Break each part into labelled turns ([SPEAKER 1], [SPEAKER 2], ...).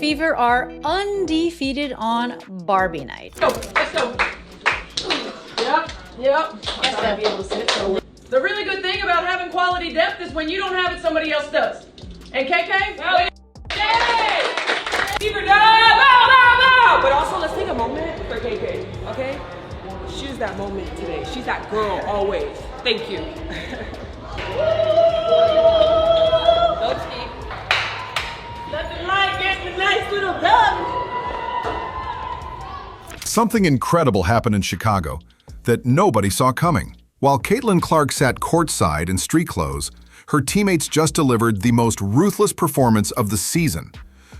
[SPEAKER 1] Fever are undefeated on Barbie night.
[SPEAKER 2] Let's go. Yep. I gotta be able to sit. The really good thing about having quality depth is when you don't have it, somebody else does. And KK? Fever does! But also, let's take a moment for KK, okay? She's that moment today. She's that girl always. Thank you. Go, Steve. Nothing like getting a nice little dub.
[SPEAKER 3] Something incredible happened in Chicago that nobody saw coming. While Caitlin Clark sat courtside in street clothes, her teammates just delivered the most ruthless performance of the season,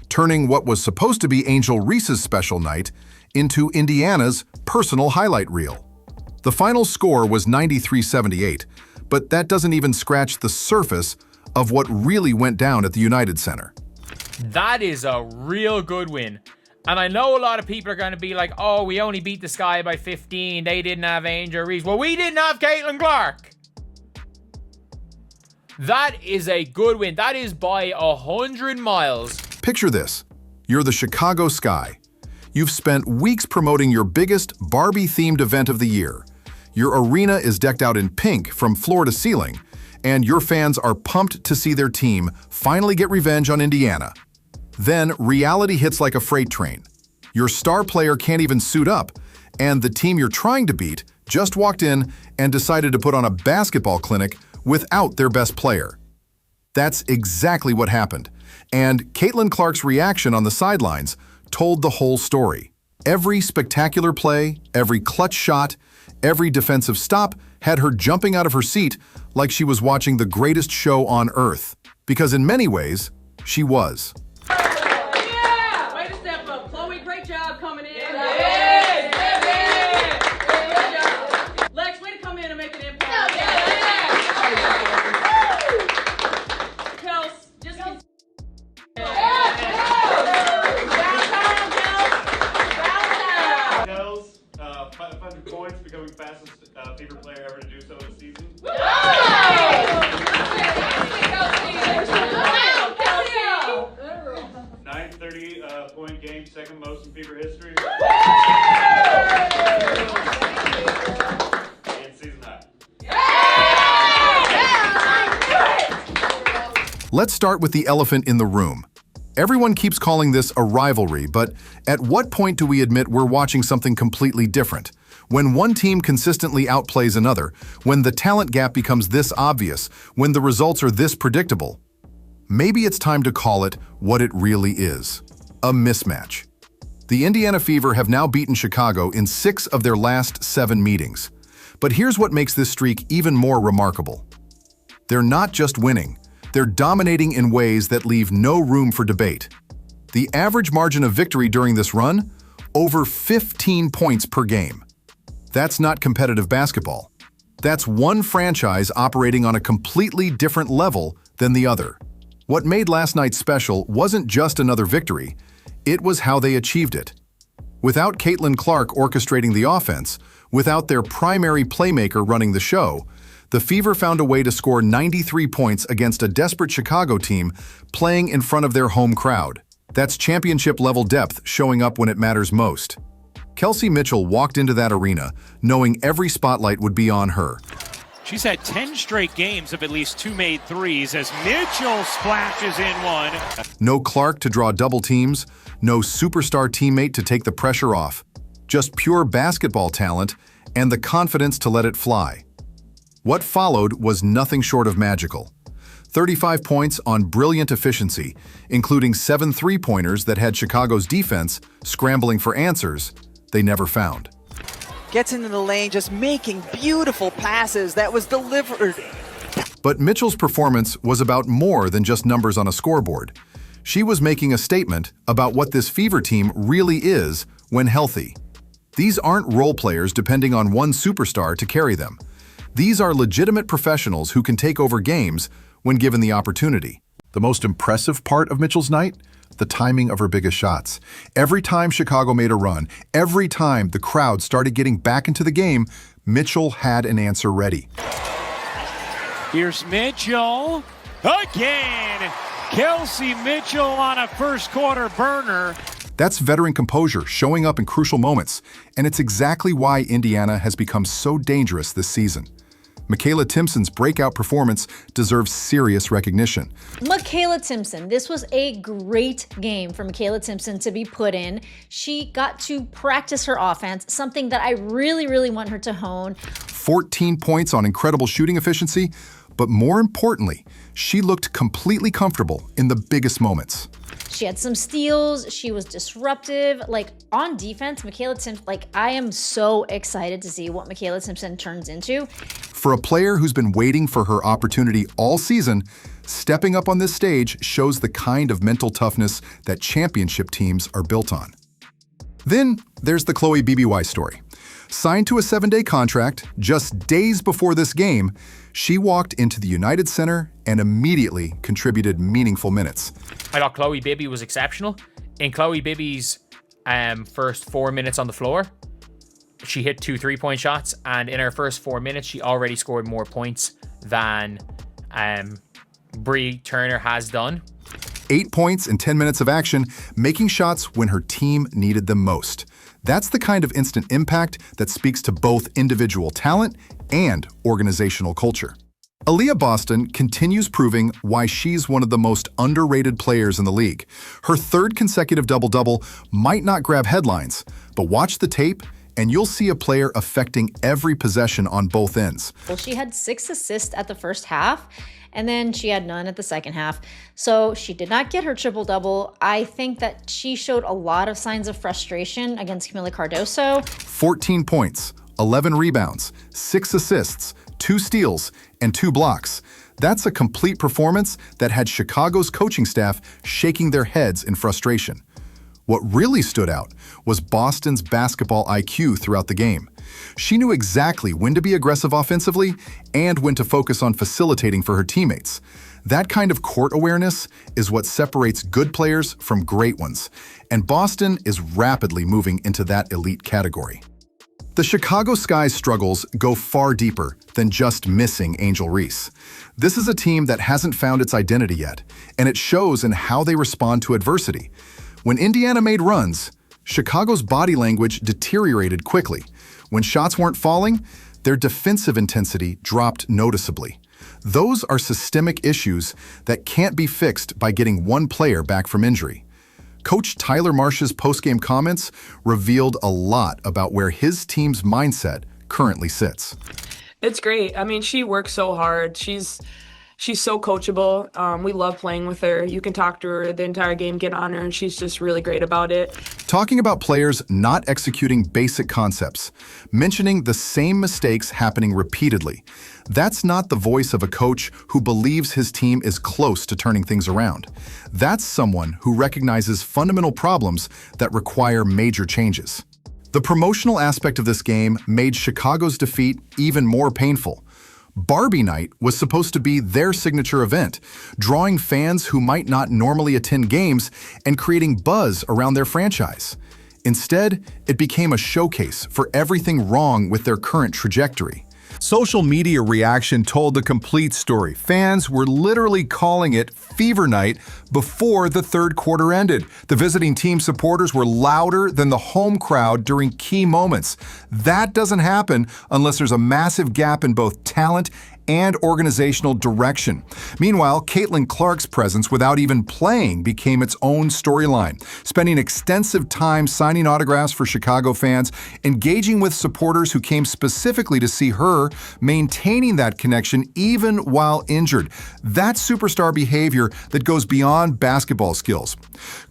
[SPEAKER 3] turning what was supposed to be Angel Reese's special night into Indiana's personal highlight reel. The final score was 93-78, but that doesn't even scratch the surface of what really went down at the United Center.
[SPEAKER 4] That is a real good win. And I know a lot of people are going to be like, oh, we only beat the Sky by 15. They didn't have Angel Reese. Well, we didn't have Caitlin Clark. That is a good win. That is by 100 miles.
[SPEAKER 3] Picture this. You're the Chicago Sky. You've spent weeks promoting your biggest Barbie-themed event of the year. Your arena is decked out in pink from floor to ceiling, and your fans are pumped to see their team finally get revenge on Indiana. Then reality hits like a freight train. Your star player can't even suit up, and the team you're trying to beat just walked in and decided to put on a basketball clinic without their best player. That's exactly what happened, and Caitlin Clark's reaction on the sidelines told the whole story. Every spectacular play, every clutch shot, every defensive stop had her jumping out of her seat like she was watching the greatest show on earth, because in many ways, she was.
[SPEAKER 2] Yeah! Way to step up. Chloe, great job coming in. Lex, way to come in and make an impact. Kels, just continue.
[SPEAKER 5] Kels, 500 points, becoming fastest Fever player ever to do so this season. 930 point game, second most in Fever history. And season high.
[SPEAKER 3] Let's start with the elephant in the room. Everyone keeps calling this a rivalry, but at what point do we admit we're watching something completely different? When one team consistently outplays another, when the talent gap becomes this obvious, when the results are this predictable? Maybe it's time to call it what it really is: a mismatch. The Indiana Fever have now beaten Chicago in 6 of their last 7 meetings. But here's what makes this streak even more remarkable. They're not just winning, they're dominating in ways that leave no room for debate. The average margin of victory during this run? Over 15 points per game. That's not competitive basketball. That's one franchise operating on a completely different level than the other. What made last night special wasn't just another victory, it was how they achieved it. Without Caitlin Clark orchestrating the offense, without their primary playmaker running the show, the Fever found a way to score 93 points against a desperate Chicago team playing in front of their home crowd. That's championship-level depth showing up when it matters most. Kelsey Mitchell walked into that arena knowing every spotlight would be on her.
[SPEAKER 6] She's had 10 straight games of at least 2 made threes as Mitchell splashes in one.
[SPEAKER 3] No Clark to draw double teams, no superstar teammate to take the pressure off. Just pure basketball talent and the confidence to let it fly. What followed was nothing short of magical. 35 points on brilliant efficiency, including 7 three-pointers that had Chicago's defense scrambling for answers they never found.
[SPEAKER 7] Gets into the lane, just making beautiful passes that was delivered.
[SPEAKER 3] But Mitchell's performance was about more than just numbers on a scoreboard. She was making a statement about what this Fever team really is when healthy. These aren't role players depending on one superstar to carry them. These are legitimate professionals who can take over games when given the opportunity. The most impressive part of Mitchell's night? The timing of her biggest shots. Every time Chicago made a run, every time the crowd started getting back into the game, Mitchell had an answer ready.
[SPEAKER 6] Here's Mitchell again. Kelsey Mitchell on a first quarter burner.
[SPEAKER 3] That's veteran composure showing up in crucial moments, and it's exactly why Indiana has become so dangerous this season. Michaela Timpson's breakout performance deserves serious recognition.
[SPEAKER 1] Michaela Timpson, this was a great game for Michaela Timpson to be put in. She got to practice her offense, something that I really want her to hone.
[SPEAKER 3] 14 points on incredible shooting efficiency, but more importantly, she looked completely comfortable in the biggest moments.
[SPEAKER 1] She had some steals, she was disruptive. Like, on defense, Michaela Timpson, I am so excited to see what Michaela Timpson turns into.
[SPEAKER 3] For a player who's been waiting for her opportunity all season, stepping up on this stage shows the kind of mental toughness that championship teams are built on. Then there's the Chloe BBY story. Signed to a 7-day contract, just days before this game, she walked into the United Center and immediately contributed meaningful minutes.
[SPEAKER 4] I thought Chloe Bibby was exceptional. In Chloe Bibby's first 4 minutes on the floor, she hit 2 3-point shots, and in her first 4 minutes, she already scored more points than Bree Turner has done.
[SPEAKER 3] 8 points in 10 minutes of action, making shots when her team needed them most. That's the kind of instant impact that speaks to both individual talent and organizational culture. Aaliyah Boston continues proving why she's one of the most underrated players in the league. Her third consecutive double-double might not grab headlines, but watch the tape and you'll see a player affecting every possession on both ends.
[SPEAKER 1] Well, she had 6 assists at the first half, and then she had none at the second half. So she did not get her triple-double. I think that she showed a lot of signs of frustration against Camila Cardoso.
[SPEAKER 3] 14 points, 11 rebounds, 6 assists, 2 steals, and 2 blocks. That's a complete performance that had Chicago's coaching staff shaking their heads in frustration. What really stood out was Boston's basketball IQ throughout the game. She knew exactly when to be aggressive offensively and when to focus on facilitating for her teammates. That kind of court awareness is what separates good players from great ones, and Boston is rapidly moving into that elite category. The Chicago Sky's struggles go far deeper than just missing Angel Reese. This is a team that hasn't found its identity yet, and it shows in how they respond to adversity. When Indiana made runs, Chicago's body language deteriorated quickly. When shots weren't falling, their defensive intensity dropped noticeably. Those are systemic issues that can't be fixed by getting one player back from injury. Coach Tyler Marsh's postgame comments revealed a lot about where his team's mindset currently sits.
[SPEAKER 8] It's great. I mean, she works so hard. She's so coachable. We love playing with her. You can talk to her the entire game, get on her, and she's just really great about it.
[SPEAKER 3] Talking about players not executing basic concepts, mentioning the same mistakes happening repeatedly. That's not the voice of a coach who believes his team is close to turning things around. That's someone who recognizes fundamental problems that require major changes. The promotional aspect of this game made Chicago's defeat even more painful. Barbie Night was supposed to be their signature event, drawing fans who might not normally attend games and creating buzz around their franchise. Instead, it became a showcase for everything wrong with their current trajectory. Social media reaction told the complete story. Fans were literally calling it Fever Night before the third quarter ended. The visiting team supporters were louder than the home crowd during key moments. That doesn't happen unless there's a massive gap in both talent and organizational direction. Meanwhile, Caitlin Clark's presence without even playing became its own storyline, spending extensive time signing autographs for Chicago fans, engaging with supporters who came specifically to see her, maintaining that connection even while injured. That's superstar behavior that goes beyond basketball skills.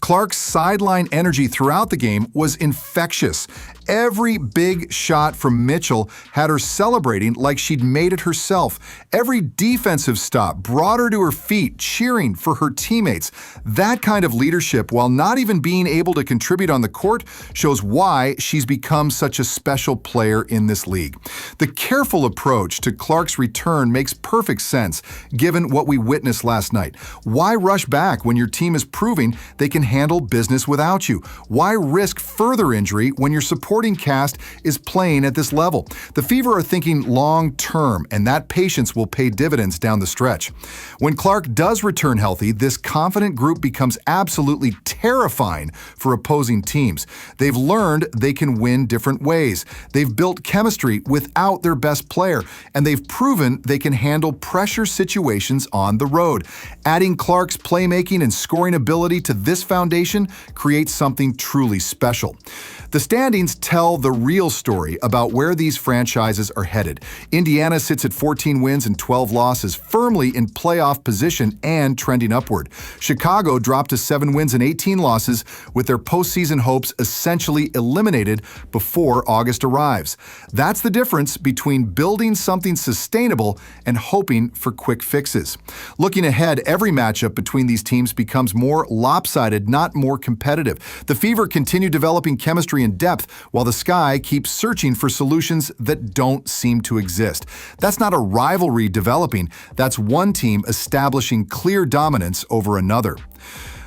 [SPEAKER 3] Clark's sideline energy throughout the game was infectious. Every big shot from Mitchell had her celebrating like she'd made it herself. Every defensive stop brought her to her feet, cheering for her teammates. That kind of leadership, while not even being able to contribute on the court, shows why she's become such a special player in this league. The careful approach to Clark's return makes perfect sense, given what we witnessed last night. Why rush back when your team is proving they can handle business without you? Why risk further injury when your supporters supporting cast is playing at this level. The Fever are thinking long-term, and that patience will pay dividends down the stretch. When Clark does return healthy, this confident group becomes absolutely terrifying for opposing teams. They've learned they can win different ways. They've built chemistry without their best player, and they've proven they can handle pressure situations on the road. Adding Clark's playmaking and scoring ability to this foundation creates something truly special. The standings tell the real story about where these franchises are headed. Indiana sits at 14 wins and 12 losses, firmly in playoff position and trending upward. Chicago dropped to 7 wins and 18 losses, with their postseason hopes essentially eliminated before August arrives. That's the difference between building something sustainable and hoping for quick fixes. Looking ahead, every matchup between these teams becomes more lopsided, not more competitive. The Fever continue developing chemistry and depth, while the Sky keeps searching for solutions that don't seem to exist. That's not a rivalry developing, that's one team establishing clear dominance over another.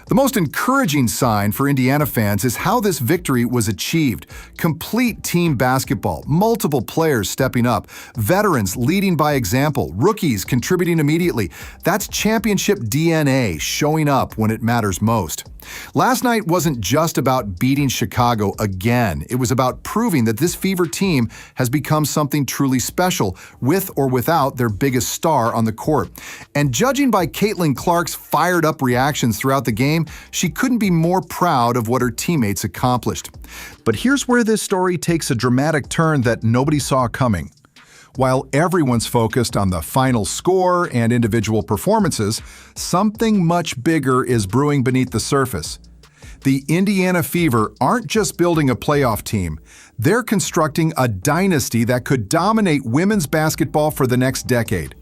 [SPEAKER 3] The most encouraging sign for Indiana fans is how this victory was achieved. Complete team basketball, multiple players stepping up, veterans leading by example, rookies contributing immediately. That's championship DNA showing up when it matters most. Last night wasn't just about beating Chicago again. It was about proving that this Fever team has become something truly special, with or without their biggest star on the court. And judging by Caitlin Clark's fired-up reactions throughout the game, she couldn't be more proud of what her teammates accomplished. But here's where this story takes a dramatic turn that nobody saw coming. While everyone's focused on the final score and individual performances, something much bigger is brewing beneath the surface. The Indiana Fever aren't just building a playoff team, they're constructing a dynasty that could dominate women's basketball for the next decade.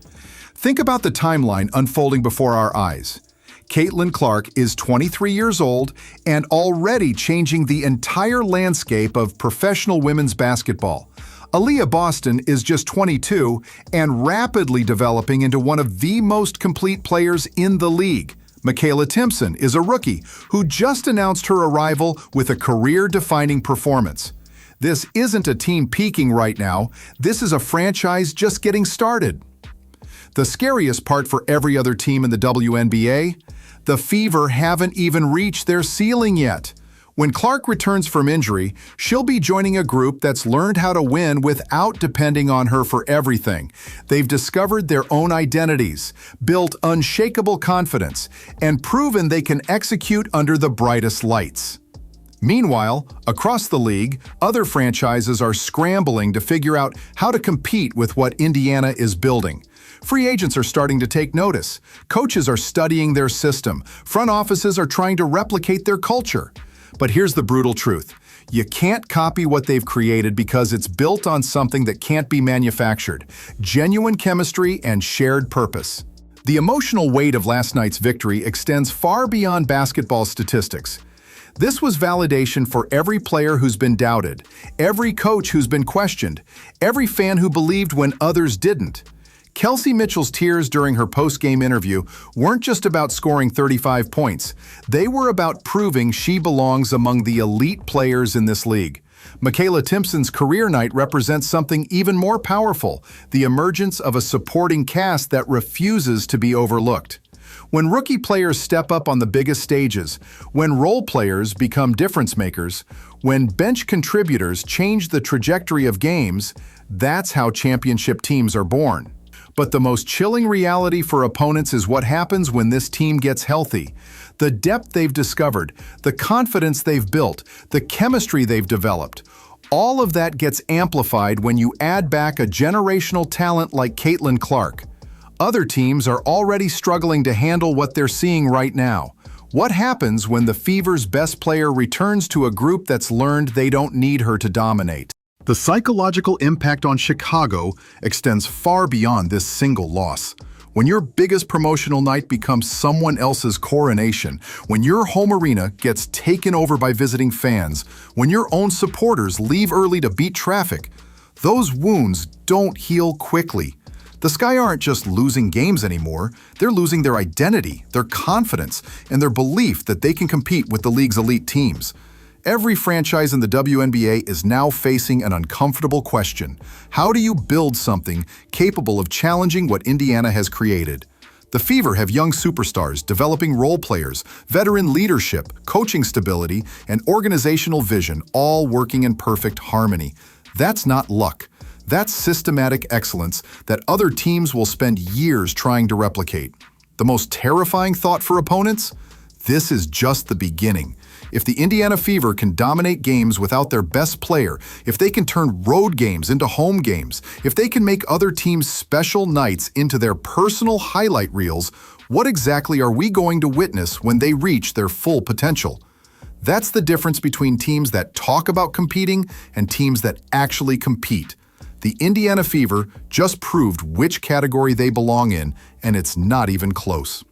[SPEAKER 3] Think about the timeline unfolding before our eyes. Caitlin Clark is 23 years old and already changing the entire landscape of professional women's basketball. Aaliyah Boston is just 22 and rapidly developing into one of the most complete players in the league. Michaela Timpson is a rookie who just announced her arrival with a career-defining performance. This isn't a team peaking right now, this is a franchise just getting started. The scariest part for every other team in the WNBA? The Fever haven't even reached their ceiling yet. When Clark returns from injury, she'll be joining a group that's learned how to win without depending on her for everything. They've discovered their own identities, built unshakable confidence, and proven they can execute under the brightest lights. Meanwhile, across the league, other franchises are scrambling to figure out how to compete with what Indiana is building. Free agents are starting to take notice. Coaches are studying their system. Front offices are trying to replicate their culture. But here's the brutal truth. You can't copy what they've created because it's built on something that can't be manufactured. Genuine chemistry and shared purpose. The emotional weight of last night's victory extends far beyond basketball statistics. This was validation for every player who's been doubted, every coach who's been questioned, every fan who believed when others didn't. Kelsey Mitchell's tears during her post-game interview weren't just about scoring 35 points. They were about proving she belongs among the elite players in this league. Michaela Timpson's career night represents something even more powerful, the emergence of a supporting cast that refuses to be overlooked. When rookie players step up on the biggest stages, when role players become difference makers, when bench contributors change the trajectory of games, that's how championship teams are born. But the most chilling reality for opponents is what happens when this team gets healthy. The depth they've discovered, the confidence they've built, the chemistry they've developed, all of that gets amplified when you add back a generational talent like Caitlin Clark. Other teams are already struggling to handle what they're seeing right now. What happens when the Fever's best player returns to a group that's learned they don't need her to dominate? The psychological impact on Chicago extends far beyond this single loss. When your biggest promotional night becomes someone else's coronation, when your home arena gets taken over by visiting fans, when your own supporters leave early to beat traffic, those wounds don't heal quickly. The Sky aren't just losing games anymore, they're losing their identity, their confidence, and their belief that they can compete with the league's elite teams. Every franchise in the WNBA is now facing an uncomfortable question. How do you build something capable of challenging what Indiana has created? The Fever have young superstars, developing role players, veteran leadership, coaching stability, and organizational vision, all working in perfect harmony. That's not luck. That's systematic excellence that other teams will spend years trying to replicate. The most terrifying thought for opponents? This is just the beginning. If the Indiana Fever can dominate games without their best player, if they can turn road games into home games, if they can make other teams' special nights into their personal highlight reels, what exactly are we going to witness when they reach their full potential? That's the difference between teams that talk about competing and teams that actually compete. The Indiana Fever just proved which category they belong in, and it's not even close.